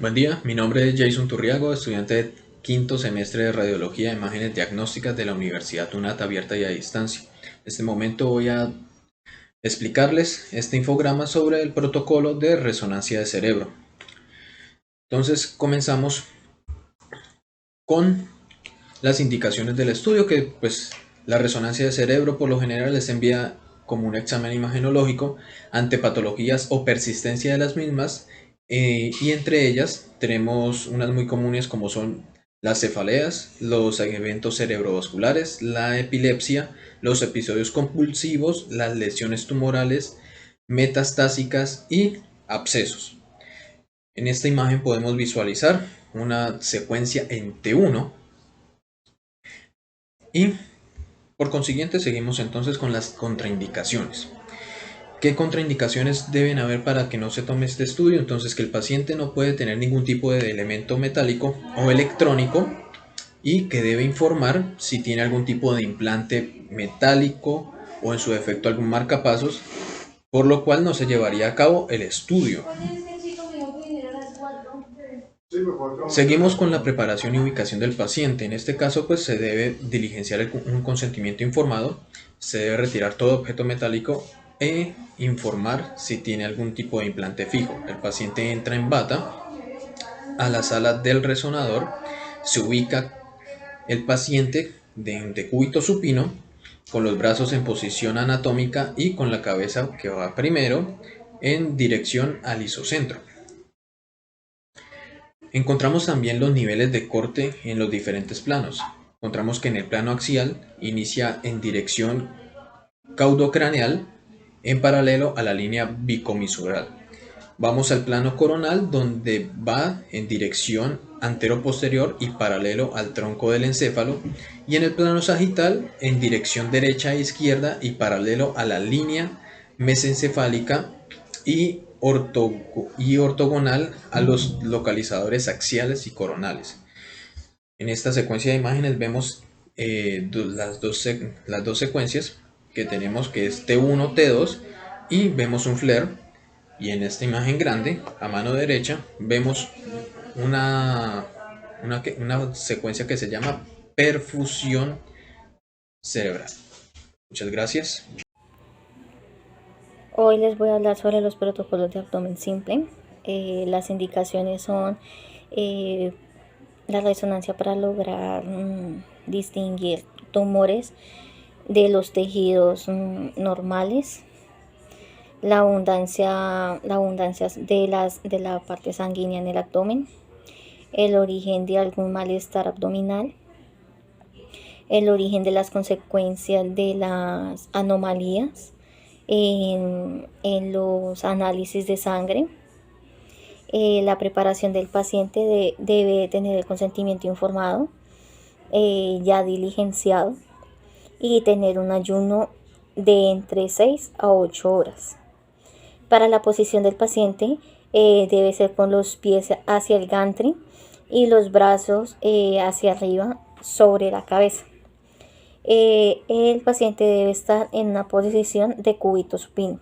Buen día, mi nombre es Jason Turriago, estudiante de quinto semestre de Radiología e Imágenes Diagnósticas de la Universidad UNAT abierta y a distancia. En este momento voy a explicarles este infograma sobre el protocolo de resonancia de cerebro. Entonces comenzamos con las indicaciones del estudio, que pues la resonancia de cerebro por lo general les envía como un examen imagenológico ante patologías o persistencia de las mismas, y entre ellas tenemos unas muy comunes como son las cefaleas, los eventos cerebrovasculares, la epilepsia, los episodios compulsivos, las lesiones tumorales, metastásicas y abscesos. En esta imagen podemos visualizar una secuencia en T1 y por consiguiente seguimos entonces con las contraindicaciones. ¿Qué contraindicaciones deben haber para que no se tome este estudio? Entonces, que el paciente no puede tener ningún tipo de elemento metálico o electrónico y que debe informar si tiene algún tipo de implante metálico o en su defecto algún marcapasos, por lo cual no se llevaría a cabo el estudio. Seguimos con la preparación y ubicación del paciente. En este caso, pues se debe diligenciar un consentimiento informado, se debe retirar todo objeto metálico e informar si tiene algún tipo de implante fijo. El paciente entra en bata a la sala del resonador, se ubica el paciente de decúbito supino, con los brazos en posición anatómica y con la cabeza que va primero en dirección al isocentro. Encontramos también los niveles de corte en los diferentes planos. Encontramos que en el plano axial inicia en dirección caudocraneal en paralelo a la línea bicomisural. Vamos al plano coronal, donde va en dirección antero-posterior y paralelo al tronco del encéfalo, y en el plano sagital en dirección derecha e izquierda y paralelo a la línea mesencefálica y ortogonal a los localizadores axiales y coronales. En esta secuencia de imágenes vemos las dos secuencias que tenemos, que es T1, T2, y vemos un flare. Y en esta imagen grande, a mano derecha, vemos una, una secuencia que se llama perfusión cerebral. Muchas gracias. Hoy les voy a hablar sobre los protocolos de abdomen simple. Las indicaciones son eh, la resonancia para lograr distinguir tumores de los tejidos normales, la abundancia de la parte sanguínea en el abdomen, el origen de algún malestar abdominal, el origen de las consecuencias de las anomalías en los análisis de sangre. La preparación del paciente debe tener el consentimiento informado, ya diligenciado, y tener un ayuno de entre 6 a 8 horas. Para la posición del paciente debe ser con los pies hacia el gantry y los brazos hacia arriba sobre la cabeza. El paciente debe estar en una posición de cúbito supino.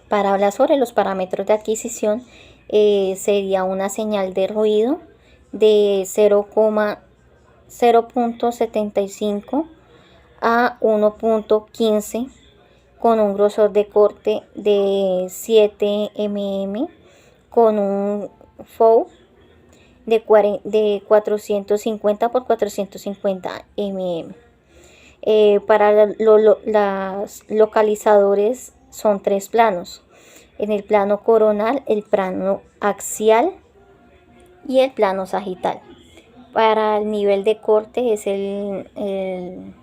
Para hablar sobre los parámetros de adquisición, sería una señal de ruido de 0,75 a 1,15 con un grosor de corte de 7 mm con un FOV de 450 por 450 mm. Para los localizadores son tres planos. En el plano coronal, el plano axial y el plano sagital. Para el nivel de corte es en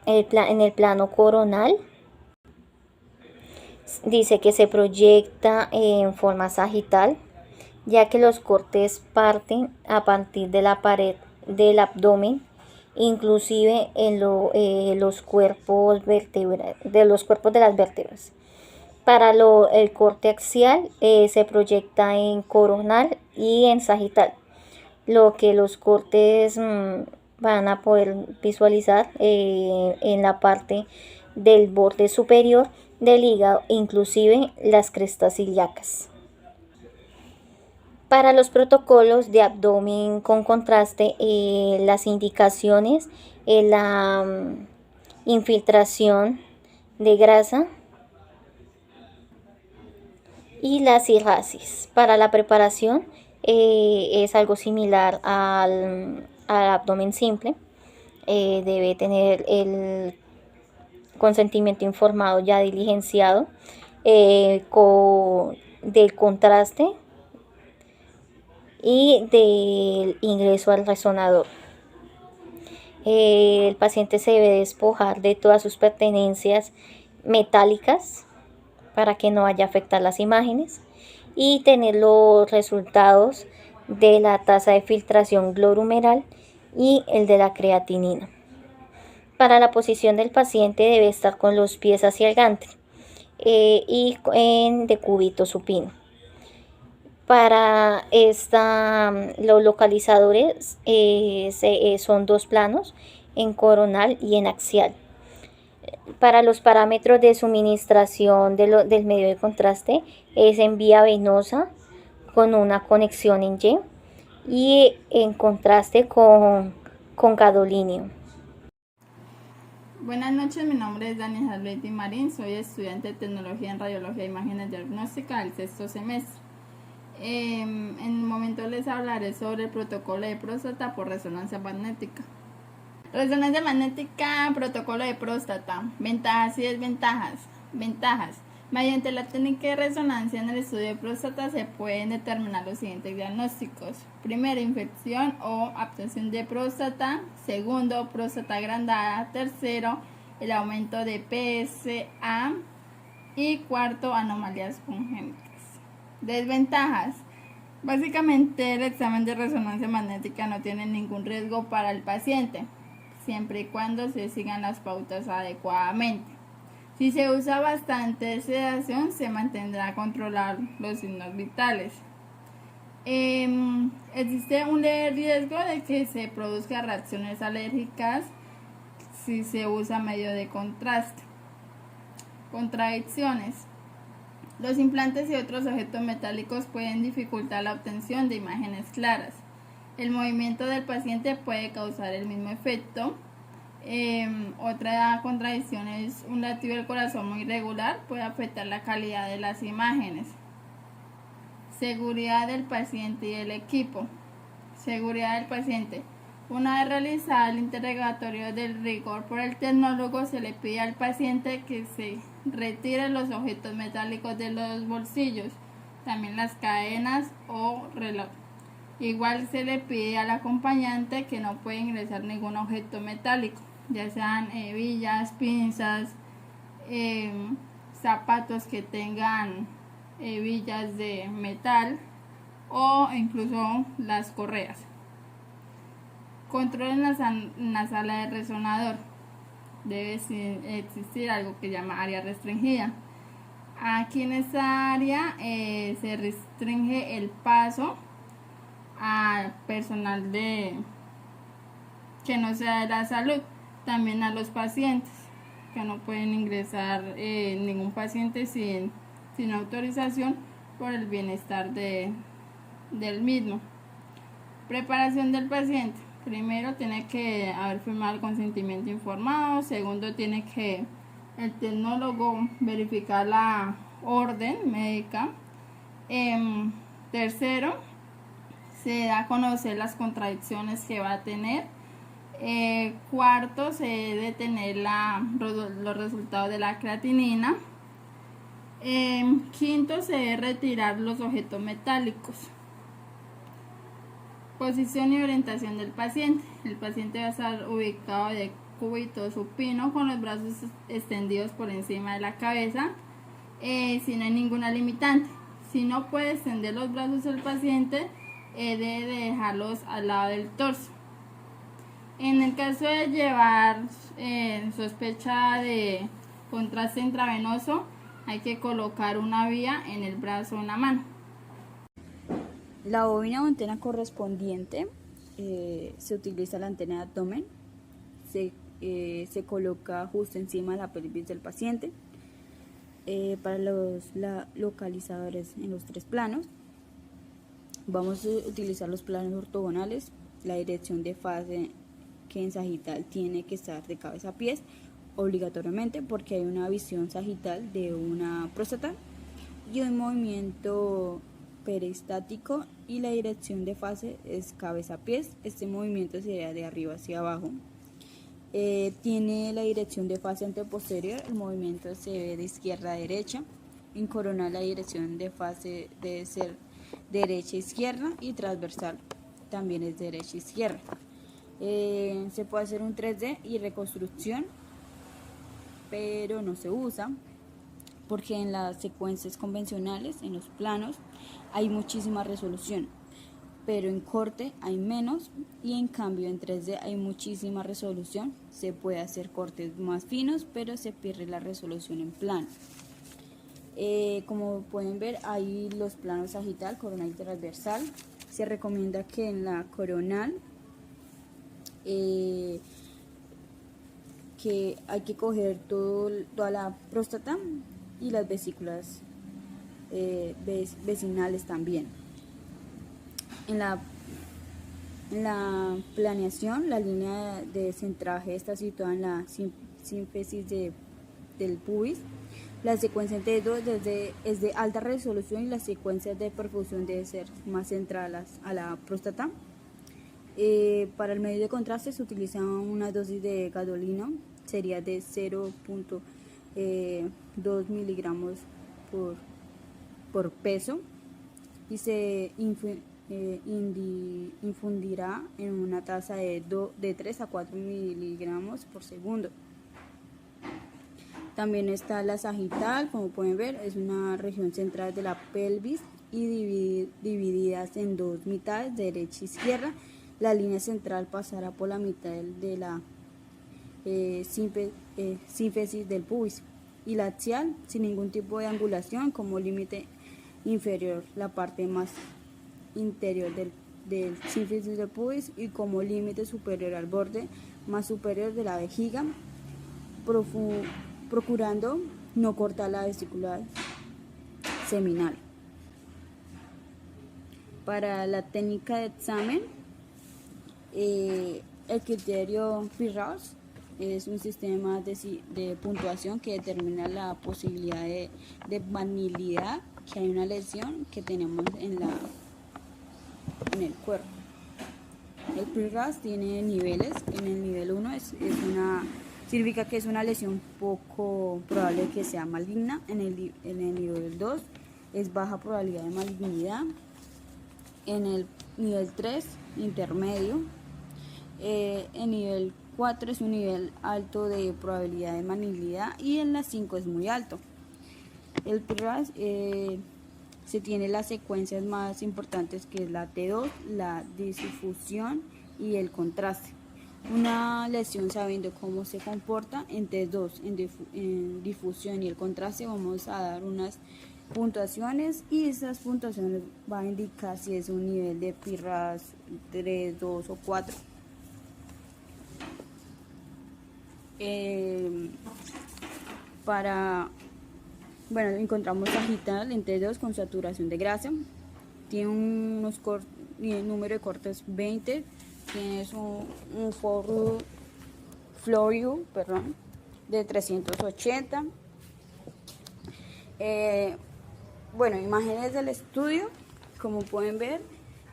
el plano coronal. Dice que se proyecta en forma sagital, ya que los cortes parten a partir de la pared del abdomen, inclusive en los cuerpos de los cuerpos de las vértebras. Para el corte axial se proyecta en coronal y en sagital, lo que los cortes van a poder visualizar en la parte del borde superior del hígado, inclusive las crestas ilíacas. Para los protocolos de abdomen con contraste, las indicaciones, la infiltración de grasa y la cirrasis. Para la preparación es algo similar al abdomen simple. Debe tener el consentimiento informado ya diligenciado del contraste y del ingreso al resonador. El paciente se debe despojar de todas sus pertenencias metálicas para que no vaya a afectar las imágenes y tener los resultados de la tasa de filtración glomerular y el de la creatinina. Para la posición del paciente debe estar con los pies hacia el gantry y en decúbito supino. Para los localizadores son dos planos, en coronal y en axial. Para los parámetros de suministración del medio de contraste es en vía venosa con una conexión en y en contraste con gadolíneo. Buenas noches, mi nombre es Daniela Leti Marín, soy estudiante de Tecnología en Radiología e Imágenes Diagnósticas del sexto semestre. En un momento les hablaré sobre el protocolo de próstata por resonancia magnética. Resonancia magnética, protocolo de próstata, ventajas y desventajas. Ventajas. Mediante la técnica de resonancia en el estudio de próstata se pueden determinar los siguientes diagnósticos. Primero, infección o abscesión de próstata. Segundo, próstata agrandada. Tercero, el aumento de PSA. Y cuarto, anomalías congénitas. Desventajas. Básicamente el examen de resonancia magnética no tiene ningún riesgo para el paciente, siempre y cuando se sigan las pautas adecuadamente. Si se usa bastante sedación, se mantendrá controlar los signos vitales. Existe un leve riesgo de que se produzcan reacciones alérgicas si se usa medio de contraste. Contradicciones. Los implantes y otros objetos metálicos pueden dificultar la obtención de imágenes claras. El movimiento del paciente puede causar el mismo efecto. Otra contradicción es un latido del corazón muy irregular, puede afectar la calidad de las imágenes. Seguridad del paciente y el equipo. Seguridad del paciente. Una vez realizado el interrogatorio del rigor por el tecnólogo, se le pide al paciente que se retire los objetos metálicos de los bolsillos, también las cadenas o reloj. Igual se le pide al acompañante que no puede ingresar ningún objeto metálico, ya sean hebillas, pinzas, zapatos que tengan hebillas de metal o incluso las correas. Control en la sala de resonador. Debe existir algo que se llama área restringida. Aquí en esta área se restringe el paso al personal que no sea de la salud, también a los pacientes, que no pueden ingresar ningún paciente sin autorización por el bienestar del mismo. Preparación del paciente. Primero tiene que haber firmado el consentimiento informado. Segundo, tiene que el tecnólogo verificar la orden médica. Tercero, se da a conocer las contradicciones que va a tener. Cuarto, se debe tener los resultados de la creatinina. Quinto, se debe retirar los objetos metálicos. Posición y orientación del paciente. El paciente va a estar ubicado de cúbito supino con los brazos extendidos por encima de la cabeza, si no hay ninguna limitante. Si no puede extender los brazos el paciente, debe dejarlos al lado del torso. En el caso de llevar sospecha de contraste intravenoso, hay que colocar una vía en el brazo o en la mano. La bobina o antena correspondiente se utiliza la antena de abdomen, se coloca justo encima de la pelvis del paciente. para los localizadores en los 3 planos. Vamos a utilizar los planos ortogonales, la dirección de fase que en sagital tiene que estar de cabeza a pies obligatoriamente porque hay una visión sagital de una próstata y un movimiento peristático y la dirección de fase es cabeza a pies. Este movimiento sería de arriba hacia abajo. Tiene la dirección de fase anteposterior, el movimiento se ve de izquierda a derecha. En coronal la dirección de fase debe ser derecha a izquierda y transversal también es derecha a izquierda. Se puede hacer un 3D y reconstrucción, pero no se usa porque en las secuencias convencionales, en los planos, hay muchísima resolución, pero en corte hay menos y en cambio en 3D hay muchísima resolución. Se puede hacer cortes más finos, pero se pierde la resolución en plano. Como pueden ver, hay los planos sagital, coronal y transversal. Se recomienda que en la coronal que hay que coger toda la próstata y las vesículas vecinales también. En la planeación, la línea de centraje está situada en la sínfisis del pubis. La secuencia entre dos es de alta resolución y las secuencias de perfusión deben ser más centradas a la próstata. Para el medio de contraste se utiliza una dosis de gadolino, sería de 0.2 miligramos por peso y se infundirá en una tasa de 3 a 4 miligramos por segundo. También está la sagital, como pueden ver, es una región central de la pelvis y divididas en 2 mitades, derecha e izquierda. La línea central pasará por la mitad de la sínfisis del pubis y la axial sin ningún tipo de angulación como límite inferior, la parte más interior del sínfisis del pubis y como límite superior al borde más superior de la vejiga, procurando no cortar la vesícula seminal. Para la técnica de examen, el criterio Pirraus es un sistema de puntuación que determina la posibilidad de vanilidad que hay una lesión que tenemos en el cuerpo. El Pirraus tiene niveles. En el nivel 1 significa que es una lesión poco probable que sea maligna. En el nivel 2 es baja probabilidad de malignidad. En el nivel 3, intermedio. En nivel 4 es un nivel alto de probabilidad de malignidad y en la 5 es muy alto. El PIRAS se tiene las secuencias más importantes que es la T2, la difusión y el contraste. Una lesión sabiendo cómo se comporta en T2, en difusión y el contraste vamos a dar unas puntuaciones y esas puntuaciones van a indicar si es un nivel de PIRAS 3, 2 o 4. Encontramos sagital en T2 con saturación de grasa, tiene un número de cortes 20, tienes un florio de 380. Imágenes del estudio, como pueden ver,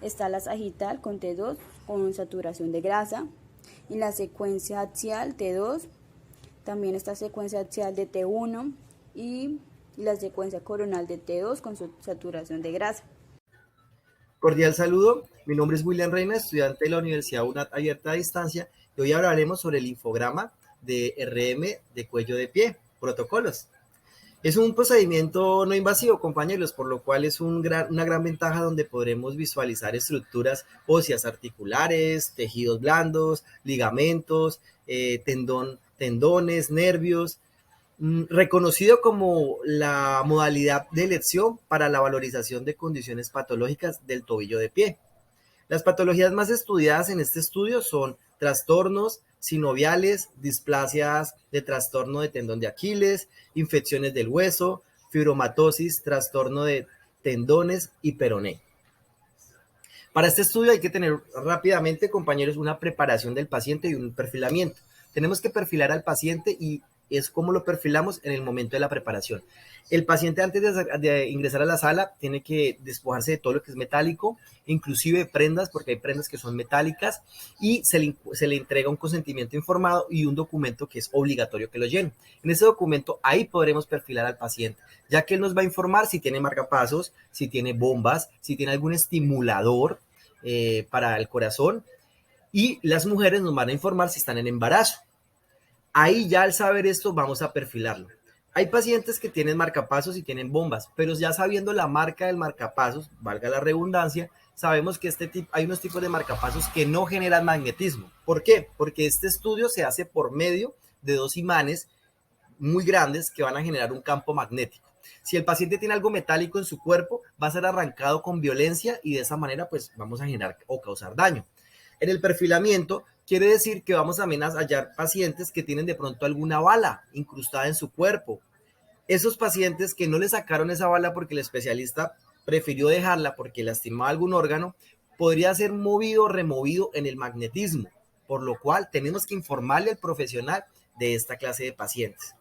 está la sagital con T2 con saturación de grasa, y la secuencia axial T2, también está secuencia axial de T1 y la secuencia coronal de T2 con su saturación de grasa. Cordial saludo, mi nombre es William Reina, estudiante de la Universidad UNAT abierta a distancia, y hoy hablaremos sobre el infograma de RM de cuello de pie, protocolos. Es un procedimiento no invasivo, compañeros, por lo cual es una gran ventaja donde podremos visualizar estructuras óseas articulares, tejidos blandos, ligamentos, tendones, nervios, reconocido como la modalidad de elección para la valorización de condiciones patológicas del tobillo de pie. Las patologías más estudiadas en este estudio son trastornos sinoviales, displasias de trastorno de tendón de Aquiles, infecciones del hueso, fibromatosis, trastorno de tendones y peroné. Para este estudio hay que tener rápidamente, compañeros, una preparación del paciente y un perfilamiento. Tenemos que perfilar al paciente y es como lo perfilamos en el momento de la preparación. El paciente antes de ingresar a la sala tiene que despojarse de todo lo que es metálico, inclusive prendas, porque hay prendas que son metálicas, y se le entrega un consentimiento informado y un documento que es obligatorio que lo llene. En ese documento ahí podremos perfilar al paciente, ya que él nos va a informar si tiene marcapasos, si tiene bombas, si tiene algún estimulador para el corazón, y las mujeres nos van a informar si están en embarazo. Ahí ya al saber esto vamos a perfilarlo. Hay pacientes que tienen marcapasos y tienen bombas, pero ya sabiendo la marca del marcapasos, valga la redundancia, sabemos que hay unos tipos de marcapasos que no generan magnetismo. ¿Por qué? Porque este estudio se hace por medio de dos imanes muy grandes que van a generar un campo magnético. Si el paciente tiene algo metálico en su cuerpo, va a ser arrancado con violencia y de esa manera pues vamos a generar o causar daño. En el perfilamiento quiere decir que vamos a hallar pacientes que tienen de pronto alguna bala incrustada en su cuerpo. Esos pacientes que no le sacaron esa bala porque el especialista prefirió dejarla porque lastimaba algún órgano, podría ser movido o removido en el magnetismo, por lo cual tenemos que informarle al profesional de esta clase de pacientes.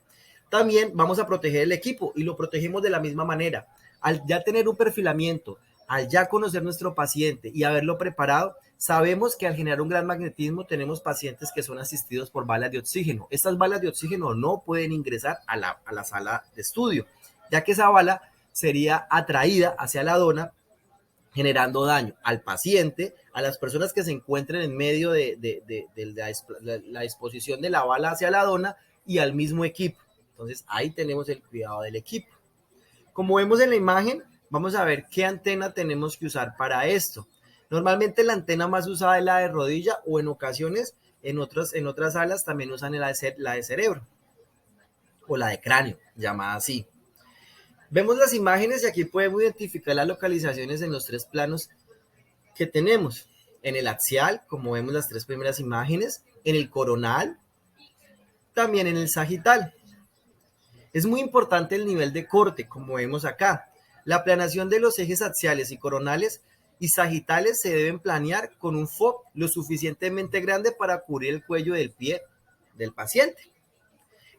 También vamos a proteger el equipo y lo protegemos de la misma manera. Al ya tener un perfilamiento, al ya conocer nuestro paciente y haberlo preparado, sabemos que al generar un gran magnetismo tenemos pacientes que son asistidos por balas de oxígeno. Estas balas de oxígeno no pueden ingresar a la sala de estudio, ya que esa bala sería atraída hacia la dona, generando daño al paciente, a las personas que se encuentren en medio de la exposición de la bala hacia la dona y al mismo equipo. Entonces ahí tenemos el cuidado del equipo. Como vemos en la imagen, vamos a ver qué antena tenemos que usar para esto. Normalmente la antena más usada es la de rodilla o en ocasiones en otras salas también usan la de cerebro o la de cráneo, llamada así. Vemos las imágenes y aquí podemos identificar las localizaciones en los tres planos que tenemos. En el axial, como vemos las tres primeras imágenes, en el coronal, también en el sagital. Es muy importante el nivel de corte, como vemos acá. La planeación de los ejes axiales y coronales y sagitales se deben planear con un FOB lo suficientemente grande para cubrir el cuello del pie del paciente.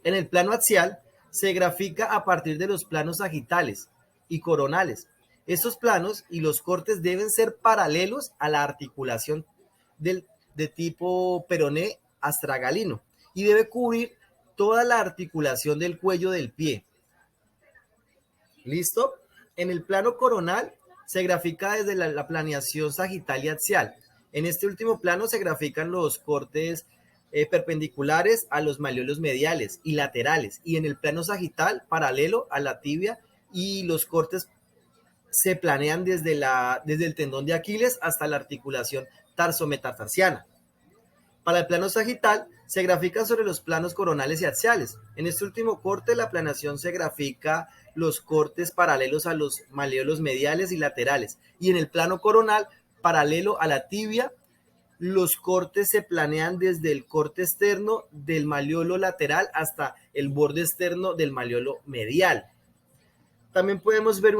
En el plano axial se grafica a partir de los planos sagitales y coronales. Estos planos y los cortes deben ser paralelos a la articulación de tipo peroné astragalino y debe cubrir toda la articulación del cuello del pie. ¿Listo? En el plano coronal se grafica desde la planeación sagital y axial. En este último plano se grafican los cortes perpendiculares a los malleolos mediales y laterales. Y en el plano sagital, paralelo a la tibia, y los cortes se planean desde el tendón de Aquiles hasta la articulación tarsometatarsiana. Para el plano sagital, se grafica sobre los planos coronales y axiales. En este último corte, la planeación se grafica los cortes paralelos a los malleolos mediales y laterales. Y en el plano coronal, paralelo a la tibia, los cortes se planean desde el corte externo del malleolo lateral hasta el borde externo del malleolo medial. También podemos ver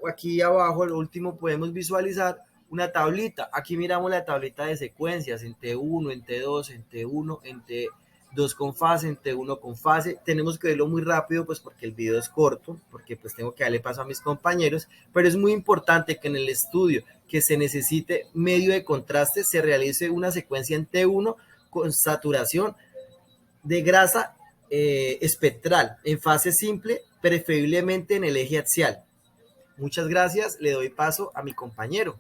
aquí abajo, al último, podemos visualizar una tablita. Aquí miramos la tablita de secuencias en T1, en T2, en T1, en T2 con fase, en T1 con fase. Tenemos que verlo muy rápido pues porque el video es corto, porque pues tengo que darle paso a mis compañeros, pero es muy importante que en el estudio que se necesite medio de contraste se realice una secuencia en T1 con saturación de grasa espectral en fase simple, preferiblemente en el eje axial. Muchas gracias, le doy paso a mi compañero.